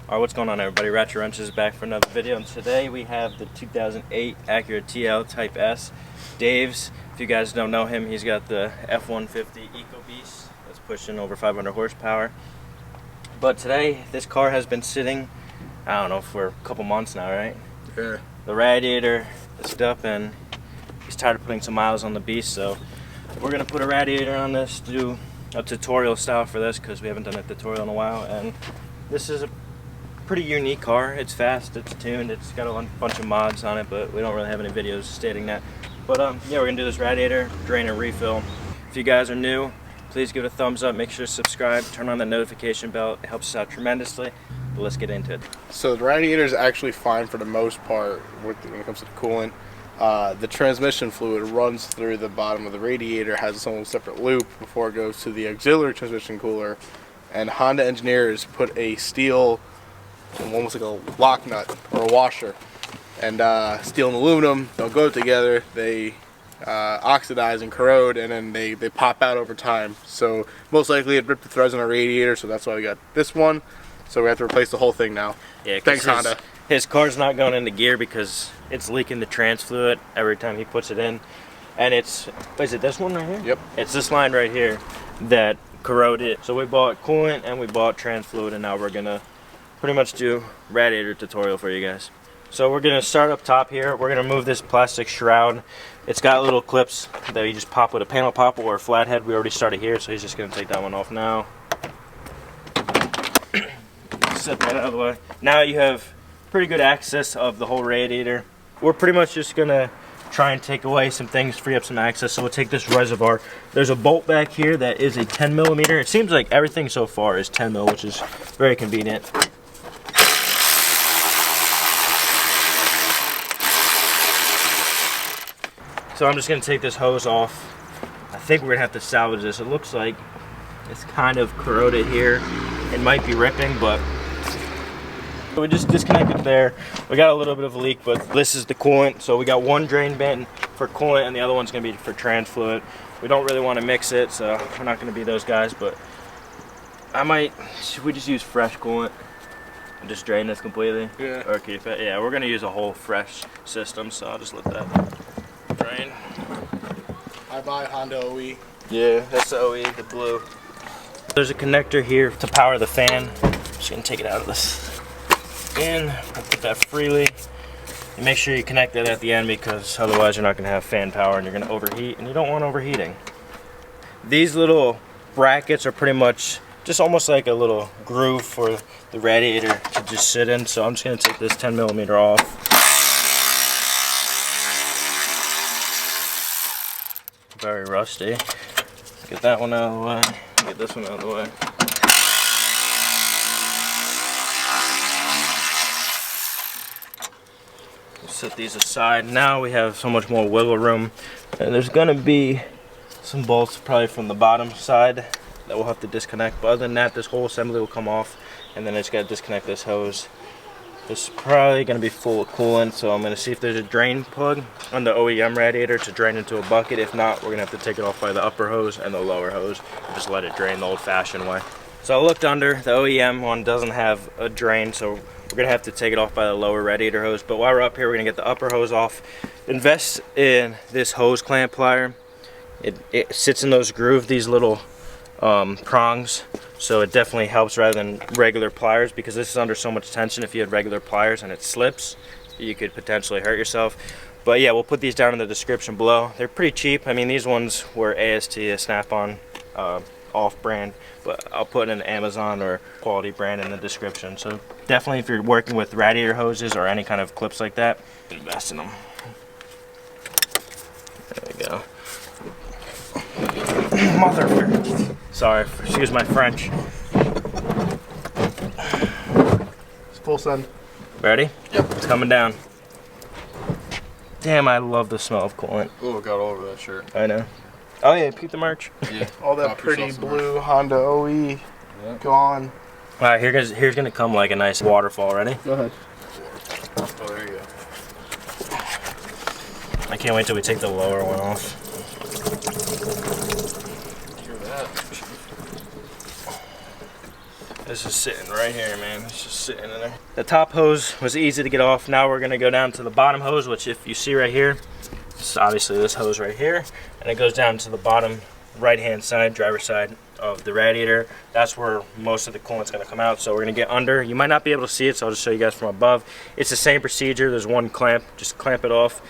Alright, what's going on everybody? Ratchet Wrench is back for another video, and today we have the 2008 Acura TL Type S. Dave's, if you guys don't know him, he's got the F-150 Eco Beast that's pushing over 500 horsepower. But today, this car has been sitting, I don't know, for a couple months now, right? Yeah. The radiator is up and he's tired of putting some miles on the beast, so we're going to put a radiator on this, do a tutorial style for this because we haven't done a tutorial in a while. And this is a pretty unique car. It's fast, it's tuned, it's got a bunch of mods on it, but we don't really have any videos stating that. But yeah, we're gonna do this radiator, drain and refill. If you guys are new, please give it a thumbs up, make sure to subscribe, turn on the notification bell, it helps us out tremendously. But let's get into it. So the radiator is actually fine for the most part when it comes to the coolant. The transmission fluid runs through the bottom of the radiator, has its own separate loop before it goes to the auxiliary transmission cooler. And Honda engineers put a steel, almost like a lock nut or a washer, and steel and aluminum don't go together. They oxidize and corrode, and then they pop out over time. So most likely it ripped the threads on our radiator, so that's why we got this one. So we have to replace the whole thing now. Yeah, thanks Honda. His car's not going into gear because it's leaking the trans fluid every time he puts it in. And is it this one right here? Yep. It's this line right here that corroded. So we bought coolant and we bought trans fluid, and now we're gonna pretty much do radiator tutorial for you guys. So we're gonna start up top here. We're gonna move this plastic shroud. It's got little clips that you just pop with a panel pop or a flathead. We already started here, so he's just gonna take that one off now. Set that out of the way. Now you have pretty good access of the whole radiator. We're pretty much just gonna try and take away some things, free up some access. So we'll take this reservoir. There's a bolt back here that is a 10 millimeter. It seems like everything so far is 10 mil, which is very convenient. So I'm just gonna take this hose off. I think we're gonna have to salvage this. It looks like it's kind of corroded here. It might be ripping, but we just disconnected there. We got a little bit of a leak, but this is the coolant. So we got one drain bin for coolant and the other one's gonna be for trans fluid. We don't really want to mix it, so we're not gonna be those guys, but should we just use fresh coolant and just drain this completely? Yeah. Or keep it? Yeah, we're gonna use a whole fresh system, so I'll just let that drain. I buy Honda OE. Yeah, that's the OE, the blue. There's a connector here to power the fan. I'm just gonna take it out of this. And I'll put that freely. And make sure you connect it at the end because otherwise you're not gonna have fan power and you're gonna overheat, and you don't want overheating. These little brackets are pretty much just almost like a little groove for the radiator to just sit in. So I'm just gonna take this 10 millimeter off. Very rusty. Get that one out of the way. Get this one out of the way. Set these aside. Now we have so much more wiggle room, and there's gonna be some bolts probably from the bottom side that we'll have to disconnect, but other than that this whole assembly will come off, and then I just gotta disconnect this hose. This is probably gonna be full of coolant, so I'm gonna see if there's a drain plug on the OEM radiator to drain into a bucket. If not, we're gonna have to take it off by the upper hose and the lower hose and just let it drain the old-fashioned way. So I looked under. The OEM one doesn't have a drain, so we're gonna have to take it off by the lower radiator hose. But while we're up here, we're gonna get the upper hose off. Invest in this hose clamp plier. It sits in those grooves, these little prongs, so it definitely helps rather than regular pliers, because this is under so much tension. If you had regular pliers and it slips, you could potentially hurt yourself. But yeah, we'll put these down in the description below. They're pretty cheap. I mean, these ones were AST, a Snap-on off-brand, but I'll put an Amazon or quality brand in the description. So definitely, if you're working with radiator hoses or any kind of clips like that, invest in them. There we go. Motherfucker. Sorry, excuse my French. It's full send. Ready? Yep. It's coming down. Damn, I love the smell of coolant. Oh, it got all over that shirt. I know. Oh yeah, peep the merch. Yeah. All that pretty blue Honda OE. Yeah. Gone. Alright, here's gonna come like a nice waterfall. Ready? Go ahead. Oh, there you go. I can't wait till we take the lower one off. Hear that? This is sitting right here, man. It's just sitting in there. The top hose was easy to get off. Now we're gonna go down to the bottom hose, which if you see right here, it's obviously this hose right here, and it goes down to the bottom right-hand side, driver's side of the radiator. That's where most of the coolant's gonna come out. So we're gonna get under. You might not be able to see it, so I'll just show you guys from above. It's the same procedure. There's one clamp. Just clamp it off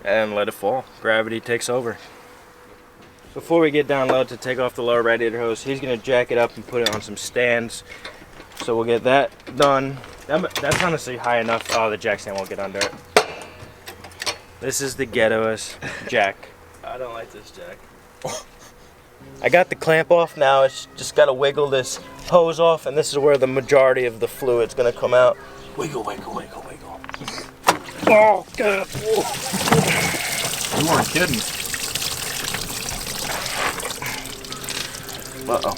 and let it fall. Gravity takes over. Before we get down low to take off the lower radiator hose, he's gonna jack it up and put it on some stands. So we'll get that done. That's honestly high enough. Oh, the jack stand won't get under it. This is the ghettoest jack. I don't like this jack. I got the clamp off now. It's just gotta wiggle this hose off, and this is where the majority of the fluid's gonna come out. Wiggle, wiggle, wiggle, wiggle. Oh, God. You weren't kidding. Uh-oh.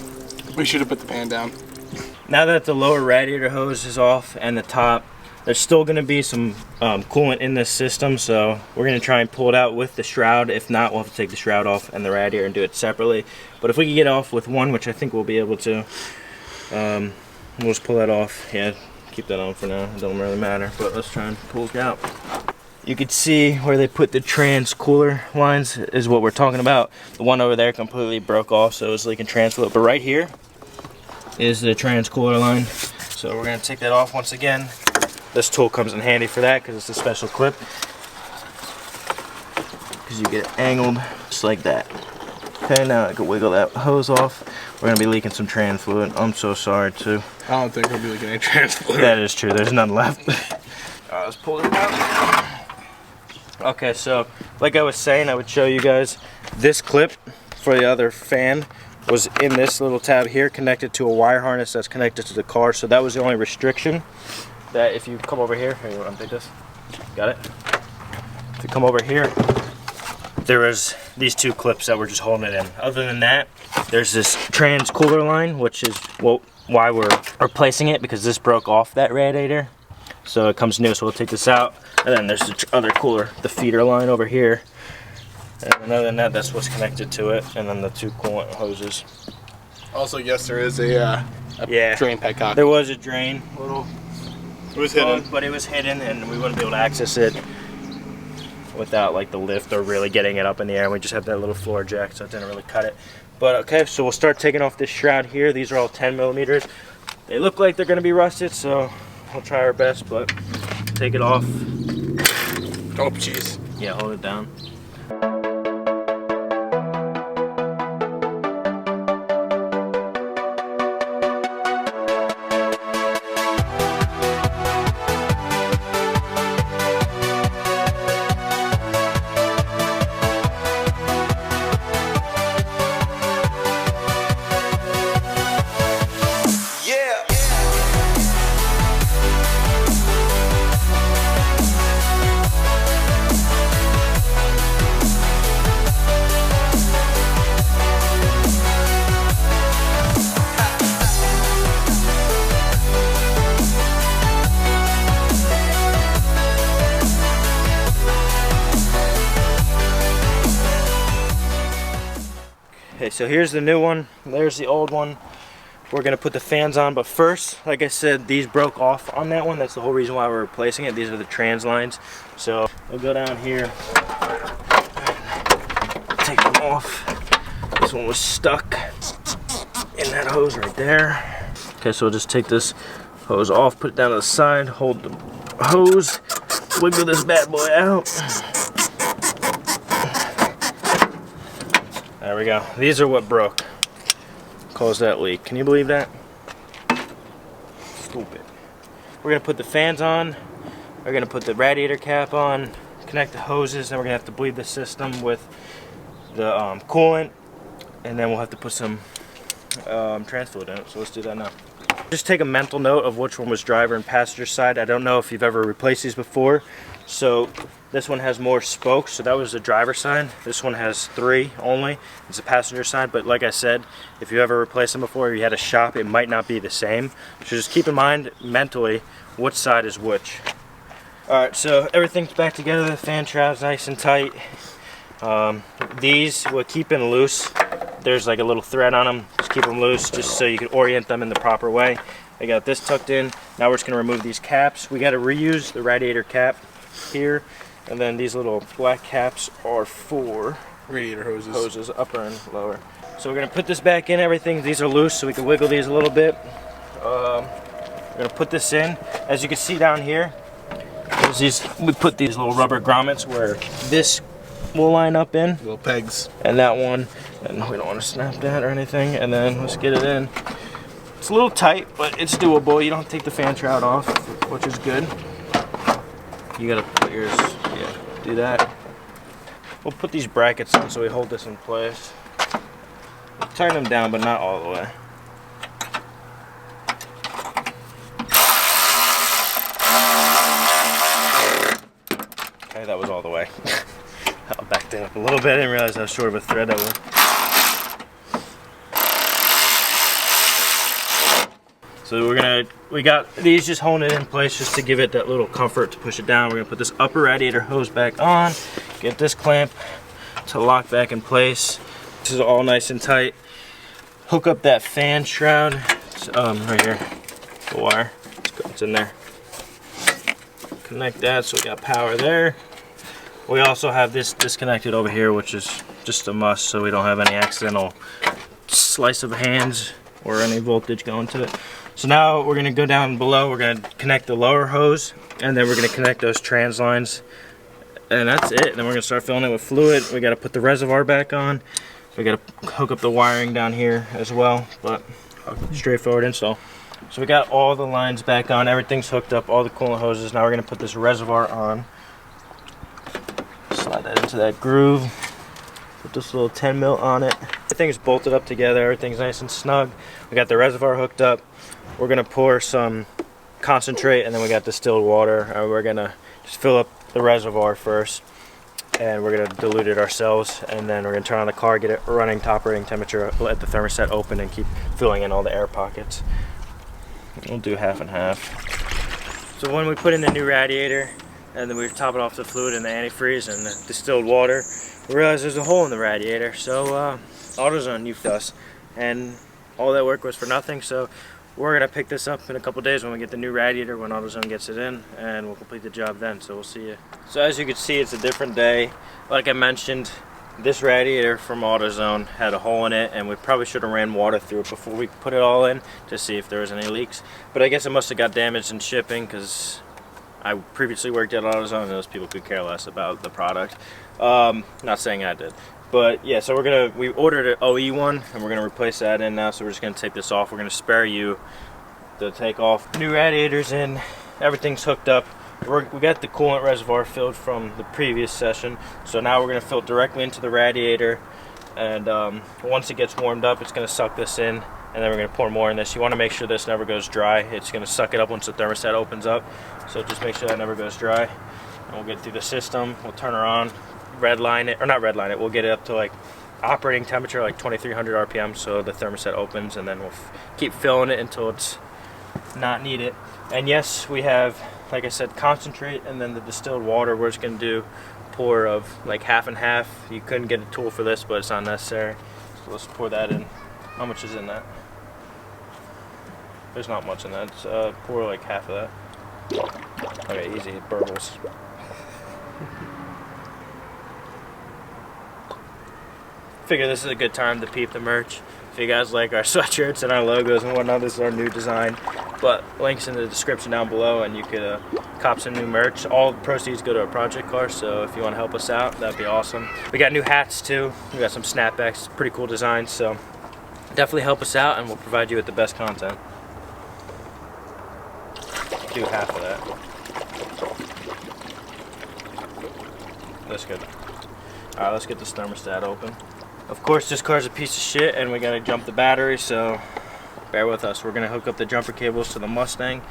We should have put the pan down. Now that the lower radiator hose is off and the top, there's still going to be some coolant in this system, so we're going to try and pull it out with the shroud. If not, we'll have to take the shroud off and the radiator and do it separately. But if we can get off with one, which I think we'll be able to, we'll just pull that off. Yeah, keep that on for now. It don't really matter, but let's try and pull it out. You can see where they put the trans cooler lines is what we're talking about. The one over there completely broke off, so it was leaking trans fluid. But right here is the trans cooler line. So we're gonna take that off once again. This tool comes in handy for that because it's a special clip. Because you get it angled just like that. Okay, now I can wiggle that hose off. We're gonna be leaking some trans fluid. I'm so sorry too. I don't think we'll be leaking any trans fluid. That is true, there's none left. Alright, let's pull it out. Okay, so like I was saying, I would show you guys this clip for the other fan was in this little tab here, connected to a wire harness that's connected to the car. So that was the only restriction. That if you come over here you want to take this? Got it? If you come over here, there was these two clips that were just holding it in. Other than that, there's this trans cooler line, which is why we're replacing it, because this broke off that radiator. So it comes new, so we'll take this out. And then there's the other cooler, the feeder line over here. And other than that, that's what's connected to it. And then the two coolant hoses. Also, yes, there is a drain petcock. There was a drain, It was hidden. but it was hidden, and we wouldn't be able to access it without like the lift or really getting it up in the air. We just have that little floor jack, so it didn't really cut it. But okay, so we'll start taking off this shroud here. These are all 10 millimeters. They look like they're gonna be rusted, so we'll try our best, but take it off. Oh, jeez. Yeah, hold it down. Okay, so here's the new one. There's the old one. We're gonna put the fans on, but first, like I said, these broke off on that one. That's the whole reason why we're replacing it. These are the trans lines. So we'll go down here, take them off. This one was stuck in that hose right there. Okay, so we'll just take this hose off, put it down to the side, hold the hose, wiggle this bad boy out. There we go. These are what broke. Caused that leak. Can you believe that? Stupid. We're gonna put the fans on. We're gonna put the radiator cap on. Connect the hoses. Then we're gonna have to bleed the system with the coolant, and then we'll have to put some trans fluid in it. So let's do that now. Just take a mental note of which one was driver and passenger side. I don't know if you've ever replaced these before. So this one has more spokes, so that was the driver's side. This one has 3 only. It's a passenger side, but like I said, if you ever replaced them before or you had a shop, it might not be the same. So just keep in mind mentally which side is which. Alright, so everything's back together. The fan shroud's nice and tight. These we're keeping loose. There's like a little thread on them. Just keep them loose just so you can orient them in the proper way. I got this tucked in. Now we're just going to remove these caps. We got to reuse the radiator cap here, and then these little black caps are for Radiator hoses, upper and lower. So we're going to put this back in. Everything, these are loose, so we can wiggle these a little bit. We're going to put this in. As you can see down here, we put these little rubber grommets where this will line up in. Little pegs. And that one, and we don't want to snap that or anything. And then let's get it in. It's a little tight, but it's doable. You don't take the fan shroud off, which is good. You gotta put yours, yeah, do that. We'll put these brackets on so we hold this in place. Tighten them down, but not all the way. Okay, that was all the way. I'll back that up a little bit. I didn't realize how short of a thread that was. So we got these just holding it in place just to give it that little comfort to push it down. We're gonna put this upper radiator hose back on, get this clamp to lock back in place. This is all nice and tight. Hook up that fan shroud. It's, right here, the wire, it's in there. Connect that so we got power there. We also have this disconnected over here, which is just a must so we don't have any accidental slice of hands or any voltage going to it. So now we're gonna go down below, we're gonna connect the lower hose, and then we're gonna connect those trans lines. And that's it. And then we're gonna start filling it with fluid. We gotta put the reservoir back on. We gotta hook up the wiring down here as well, but straightforward install. So we got all the lines back on, everything's hooked up, all the coolant hoses. Now we're gonna put this reservoir on. Slide that into that groove. Put this little 10 mil on it. Everything's bolted up together, everything's nice and snug. We got the reservoir hooked up. We're gonna pour some concentrate, and then we got distilled water. And we're gonna just fill up the reservoir first, and we're gonna dilute it ourselves, and then we're gonna turn on the car, get it running to operating temperature, let the thermostat open, and keep filling in all the air pockets. We'll do half and half. So when we put in the new radiator, and then we top it off the fluid and the antifreeze and the distilled water, we realized there's a hole in the radiator. So AutoZone used us, and all that work was for nothing. So we're gonna pick this up in a couple days when we get the new radiator, when AutoZone gets it in, and we'll complete the job then. So we'll see you. So as you can see, it's a different day. Like I mentioned, this radiator from AutoZone had a hole in it, and we probably should have ran water through it before we put it all in to see if there was any leaks. But I guess it must have got damaged in shipping, because I previously worked at AutoZone, and those people could care less about the product. Not saying I did. But yeah, so we ordered an OE one, and we're gonna replace that in now. So we're just gonna take this off. We're gonna spare you the take off. New radiators in, everything's hooked up. We got the coolant reservoir filled from the previous session. So now we're gonna fill directly into the radiator, and once it gets warmed up, it's gonna suck this in, and then we're gonna pour more in this. You wanna make sure this never goes dry. It's gonna suck it up once the thermostat opens up. So just make sure that never goes dry. And we'll get through the system, we'll turn her on, redline it, or not redline it, we'll get it up to like operating temperature, like 2300 RPM, so the thermostat opens, and then we'll keep filling it until it's not needed. And yes, we have, like I said, concentrate, and then the distilled water. We're just gonna do pour of like half and half. You couldn't get a tool for this, but it's not necessary. So let's pour that in. How much is in that? There's not much in that. Pour like half of that. Okay, easy, it burbles. Figure this is a good time to peep the merch. If you guys like our sweatshirts and our logos and whatnot, this is our new design. But links in the description down below, and you could cop some new merch. All proceeds go to a project car, so if you want to help us out, that'd be awesome. We got new hats too. We got some snapbacks, pretty cool designs, so definitely help us out, and we'll provide you with the best content. Do half of that. That's good. Alright, let's get this thermostat open. Of course, this car's a piece of shit, and we gotta jump the battery, so bear with us. We're gonna hook up the jumper cables to the Mustang,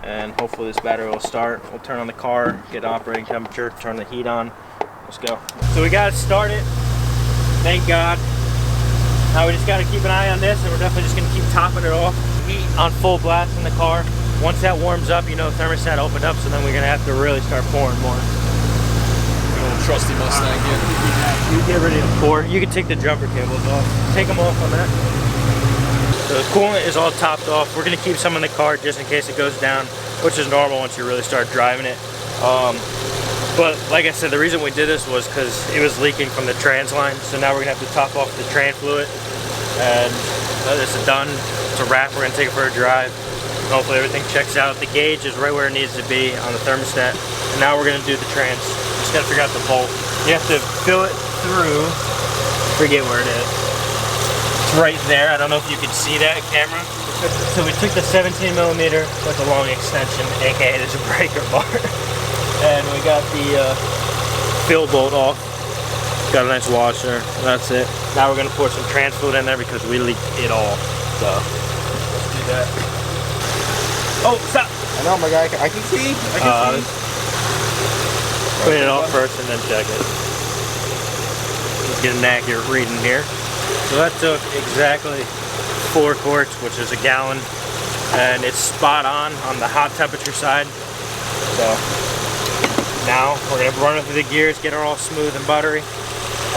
and hopefully this battery will start. We'll turn on the car, get operating temperature, turn the heat on. Let's go. So we got it started, thank God. Now we just gotta keep an eye on this, and we're definitely just gonna keep topping it off. Heat on full blast in the car. Once that warms up, you know, thermostat opened up, so then we're gonna have to really start pouring more. Trusty Mustang here. You get ready to pour. You can take the jumper cables off. Take them off on that. The coolant is all topped off. We're gonna keep some in the car just in case it goes down, which is normal once you really start driving it. But like I said, the reason we did this was because it was leaking from the trans line. So now we're gonna have to top off the trans fluid, and this is done. It's a wrap. We're gonna take it for a drive. Hopefully everything checks out. The gauge is right where it needs to be on the thermostat. And now we're gonna do the trans. Just gotta figure out the bolt. You have to fill it through. Forget where it is. It's right there. I don't know if you can see that camera. So we took the 17 millimeter with the long extension, aka there's a breaker bar. And we got the fill bolt off. Got a nice washer. That's it. Now we're gonna pour some trans fluid in there because we leaked it all. So let's do that. Oh, stop! I know, my guy. I can see. I can see. Clean it off first and then check it. Let's get an accurate reading here. So that took exactly 4 quarts, which is a gallon, and it's spot on the hot temperature side. So now we're gonna run it through the gears, get it all smooth and buttery,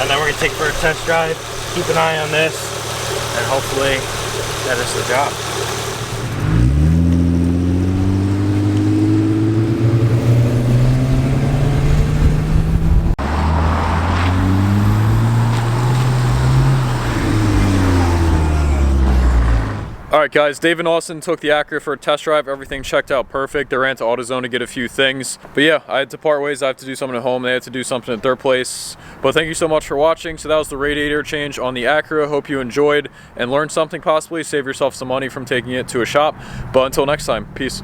and then we're gonna take it for a test drive. Keep an eye on this, and hopefully that is the job. Alright guys, Dave and Austin took the Acura for a test drive. Everything checked out perfect. They ran to AutoZone to get a few things. But yeah, I had to part ways. I have to do something at home. They had to do something at their place. But thank you so much for watching. So that was the radiator change on the Acura. Hope you enjoyed and learned something possibly. Save yourself some money from taking it to a shop. But until next time, peace.